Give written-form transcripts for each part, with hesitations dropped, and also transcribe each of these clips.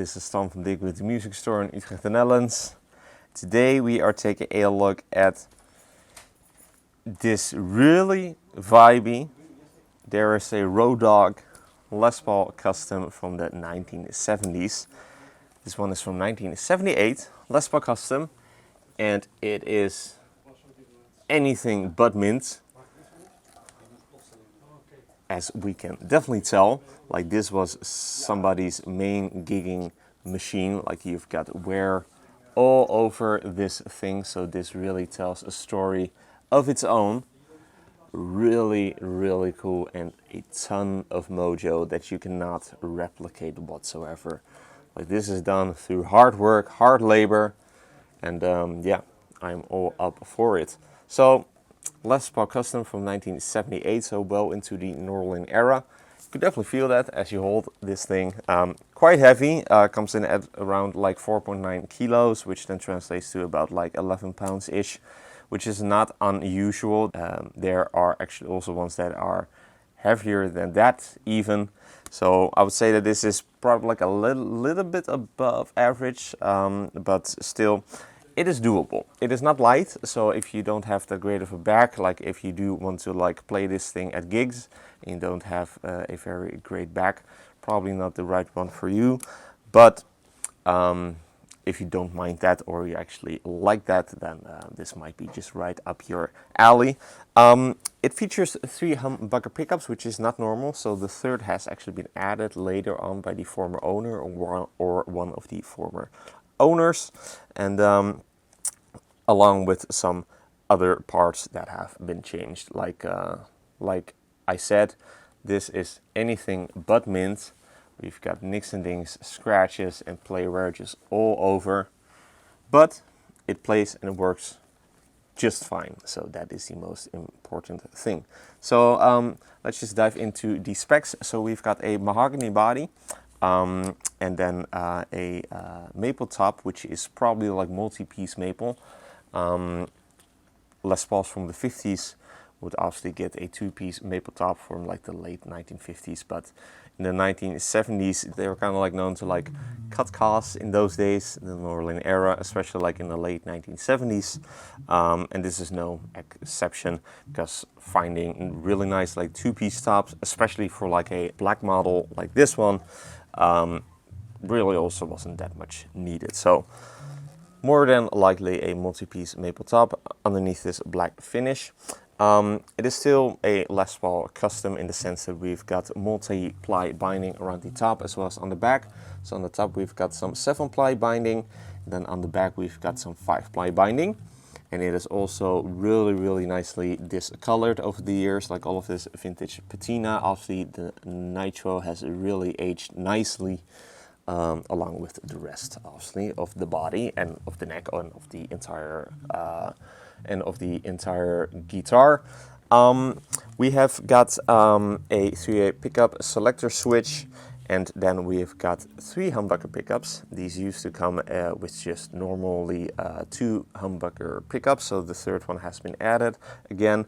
This is Tom from Dirk Witte, the music store in Utrecht, the Netherlands. Today we are taking a look at this really vibey. There is a Road Dog Les Paul custom from the 1970s. This one is from 1978, Les Paul custom, and it is anything but mint. As we can definitely tell, like this was somebody's main gigging machine. Like you've got wear all over this thing, so this really tells a story of its own. Really, really cool, and a ton of mojo that you cannot replicate whatsoever. Like this is done through hard work, hard labor, and yeah, I'm all up for it. So Les Paul custom from 1978, so well into the Norlin era. You can definitely feel that as you hold this thing. Quite heavy, comes in at around like 4.9 kilos, which then translates to about like 11 pounds ish, which is not unusual. There are actually also ones that are heavier than that even. So I would say that this is probably like a little bit above average, but still, it is doable. It is not light, so if you don't have that great of a back, like if you do want to like play this thing at gigs and you don't have a very great back, probably not the right one for you. But if you don't mind that, or you actually like that, then this might be just right up your alley. It features 3 humbucker pickups, which is not normal, so the third has actually been added later on by the former owner or one of the former owners, and along with some other parts that have been changed. Like I said, this is anything but mint. We've got nicks and dings, scratches, and play wear just all over, but it plays and it works just fine. So that is the most important thing. So let's just dive into the specs. So we've got a mahogany body. And then a maple top, which is probably like multi-piece maple. Les Pauls from the 50s would obviously get a 2-piece maple top from like the late 1950s, but in the 1970s they were kind of like known to like cut costs in those days, in the Norlin era, especially like in the late 1970s, and this is no exception, because finding really nice like 2-piece tops, especially for like a black model like this one, really also wasn't that much needed. So more than likely a multi-piece maple top underneath this black finish. It is still a Les Paul custom in the sense that we've got multi-ply binding around the top as well as on the back. So on the top we've got some 7-ply binding, then on the back we've got some 5-ply binding. And it is also really nicely discolored over the years, like all of this vintage patina. Obviously the nitro has really aged nicely, along with the rest obviously of the body and of the neck and of the entire guitar. We have got a 3-way pickup selector switch, and then we've got 3 humbucker pickups. These used to come with just normally 2 humbucker pickups, so the third one has been added again,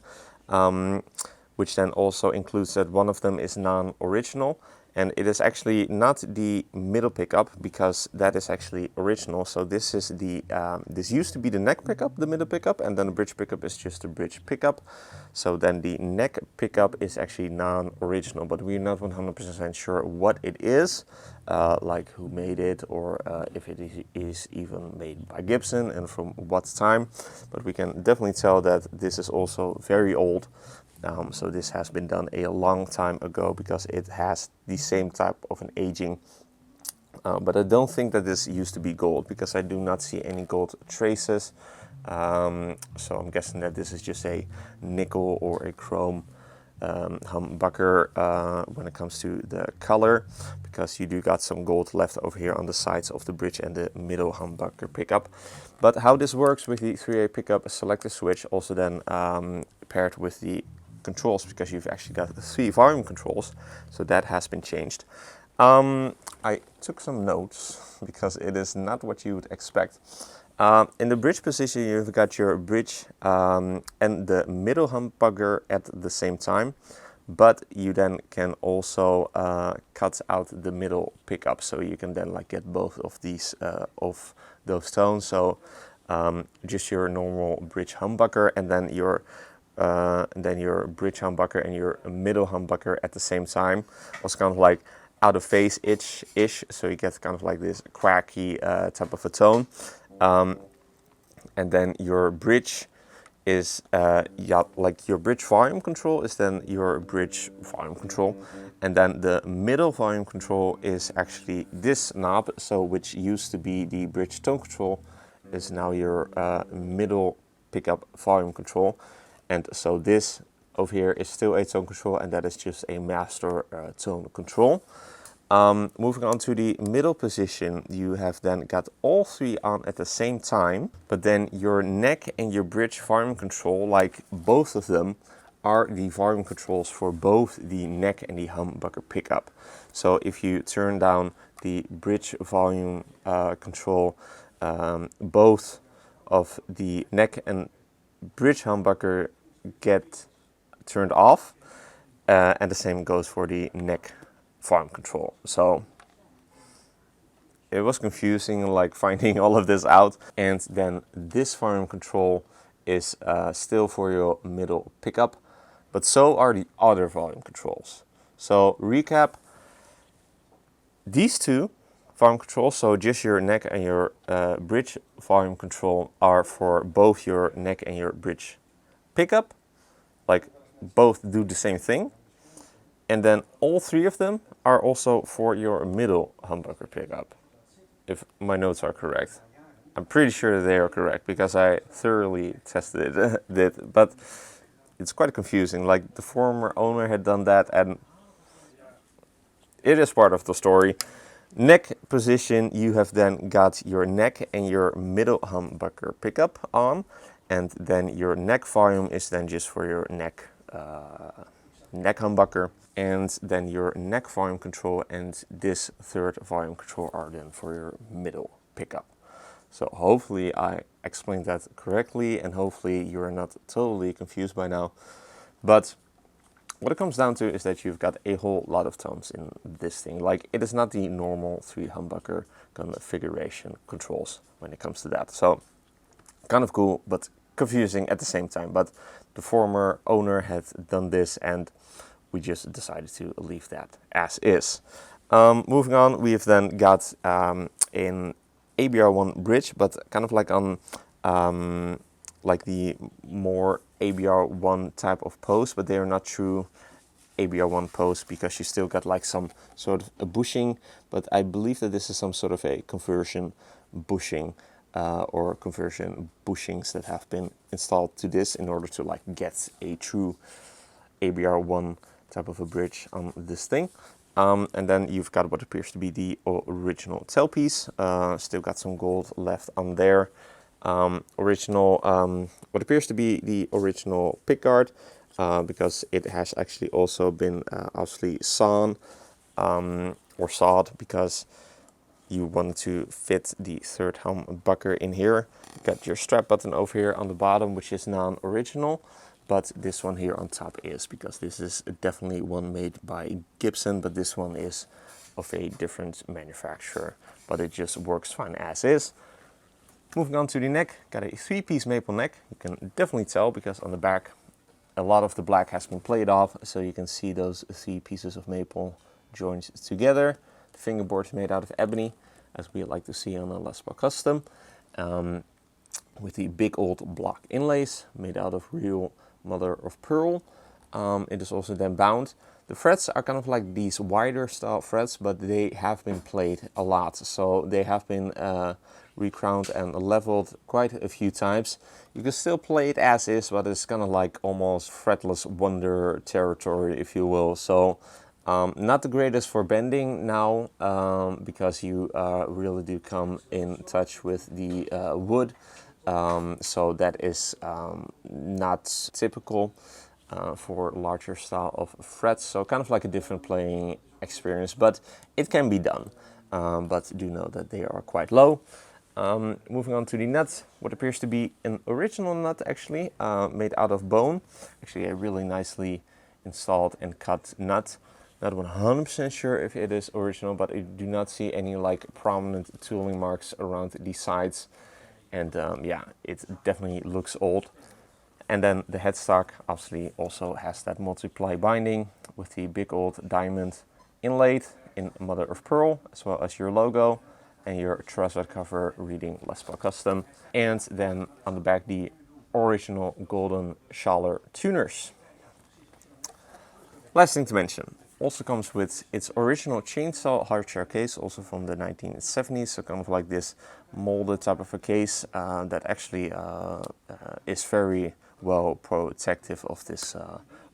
which then also includes that one of them is non-original. And it is actually not the middle pickup, because that is actually original. So this is the this used to be the neck pickup, the middle pickup, and then the bridge pickup is just a bridge pickup. So then the neck pickup is actually non-original, but we're not 100% sure what it is, like who made it, or if it is even made by Gibson and from what time. But we can definitely tell that this is also very old. So this has been done a long time ago, because it has the same type of an aging. But I don't think that this used to be gold, because I do not see any gold traces. So I'm guessing that this is just a nickel or a chrome humbucker when it comes to the color, because you do got some gold left over here on the sides of the bridge and the middle humbucker pickup. But how this works with the 3-way pickup selector switch, also then paired with the controls, because you've actually got 3 volume controls, so that has been changed. I took some notes because it is not what you would expect. In the bridge position, you've got your bridge and the middle humbucker at the same time, but you then can also cut out the middle pickup, so you can then like get both of these of those tones. So just your normal bridge humbucker, and then your bridge humbucker and your middle humbucker at the same time. Was kind of like out of phase ish, so you get kind of like this quacky type of a tone. And then your bridge is like your bridge volume control is then your bridge volume control, and then the middle volume control is actually this knob, so which used to be the bridge tone control is now your middle pickup volume control. And so this over here is still a tone control, and that is just a master tone control. Moving on to the middle position, you have then got all three on at the same time, but then your neck and your bridge volume control, like both of them, are the volume controls for both the neck and the humbucker pickup. So if you turn down the bridge volume control, both of the neck and bridge humbucker get turned off, and the same goes for the neck volume control. So it was confusing, like finding all of this out. And then this volume control is still for your middle pickup, but so are the other volume controls. So recap, these two volume controls, so just your neck and your bridge volume control, are for both your neck and your bridge pickup, like both do the same thing. And then all three of them are also for your middle humbucker pickup, if my notes are correct. I'm pretty sure they are correct because I thoroughly tested it, but it's quite confusing. Like the former owner had done that, and it is part of the story. Neck position, you have then got your neck and your middle humbucker pickup on, and then your neck volume is then just for your neck humbucker, and then your neck volume control and this third volume control are then for your middle pickup. So hopefully I explained that correctly, and hopefully you're not totally confused by now. But what it comes down to is that you've got a whole lot of tones in this thing. Like, it is not the normal 3 humbucker configuration controls when it comes to that. So kind of cool, but confusing at the same time. But the former owner had done this, and we just decided to leave that as is. Moving on, we have then got an ABR1 bridge, but kind of like on like the more ABR1 type of post, but they are not true ABR1 post because you still got like some sort of a bushing, but I believe that this is some sort of a conversion bushing or conversion bushings that have been installed to this in order to like get a true ABR1 type of a bridge on this thing. And then you've got what appears to be the original tailpiece. Still got some gold left on there. What appears to be the original pickguard, because it has actually also been obviously sawn or sawed because you want to fit the third humbucker in here. You got your strap button over here on the bottom, which is non-original, but this one here on top is, because this is definitely one made by Gibson, but this one is of a different manufacturer, but it just works fine as is. Moving on to the neck, got a 3-piece maple neck. You can definitely tell because on the back a lot of the black has been played off, so you can see those 3 pieces of maple joined together. The fingerboard is made out of ebony, as we like to see on a Les Paul Custom, with the big old block inlays made out of real mother of pearl. It is also then bound. The frets are kind of like these wider style frets, but they have been played a lot, so they have been recrowned and leveled quite a few times. You can still play it as is, but it's kind of like almost fretless wonder territory, if you will. So not the greatest for bending now, because you really do come in touch with the wood. So that is not typical for larger style of frets. So kind of like a different playing experience, but it can be done. But do know that they are quite low. Moving on to the nut, what appears to be an original nut actually, made out of bone. Actually a really nicely installed and cut nut. Not 100% sure if it is original, but I do not see any like prominent tooling marks around the sides. And yeah, it definitely looks old. And then the headstock obviously also has that multiply binding with the big old diamond inlaid in mother of pearl, as well as your logo and your trusted cover reading Les Paul Custom. And then on the back, the original golden Schaller tuners. Last thing to mention, also comes with its original chainsaw hardshell case, also from the 1970s, so kind of like this molded type of a case that actually is very well protective of this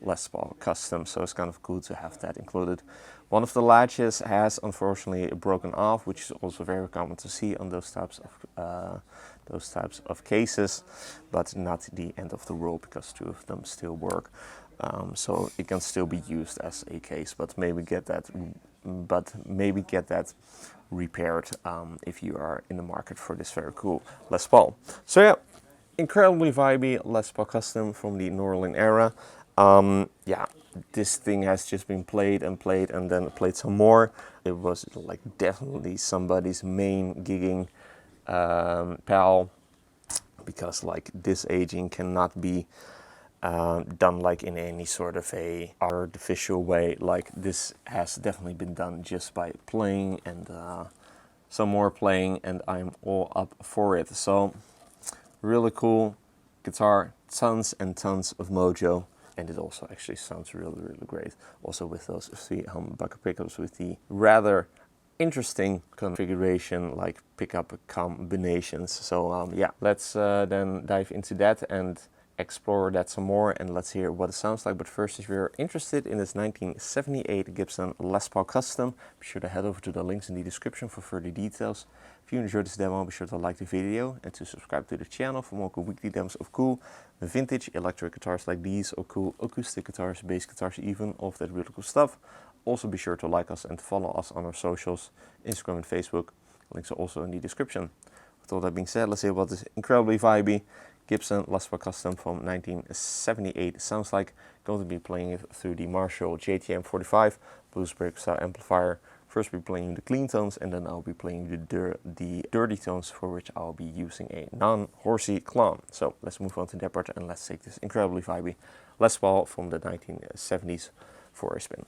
Les Paul Custom, so it's kind of cool to have that included. One of the latches has unfortunately broken off, which is also very common to see on those types of cases, but not the end of the world because two of them still work. So it can still be used as a case, but maybe get that repaired if you are in the market for this very cool Les Paul. So yeah, incredibly vibey Les Paul Custom from the Norlin era. Yeah, this thing has just been played and played and then played some more. It was like definitely somebody's main gigging PAL, because like this aging cannot be done like in any sort of a artificial way. Like this has definitely been done just by playing and some more playing, and I'm all up for it. So really cool guitar, tons and tons of mojo, and it also actually sounds really, really great. Also with those 3 humbucker pickups with the rather interesting configuration, like pickup combinations. So yeah, let's then dive into that and explore that some more, and let's hear what it sounds like. But first, if you're interested in this 1978 Gibson Les Paul Custom, be sure to head over to the links in the description for further details. If you enjoyed this demo, be sure to like the video and to subscribe to the channel for more cool weekly demos of cool vintage electric guitars like these, or cool acoustic guitars, bass guitars even, all of that really cool stuff. Also be sure to like us and to follow us on our socials, Instagram and Facebook. Links are also in the description. With all that being said, let's hear what this incredibly vibey Gibson Les Paul Custom from 1978 sounds like. Going to be playing it through the Marshall JTM 45 Blues Break style amplifier. First we'll be playing the clean tones, and then I'll be playing the dirty tones, for which I'll be using a non-horsey clone. So let's move on to that part and let's take this incredibly vibey Les Paul from the 1970s for a spin.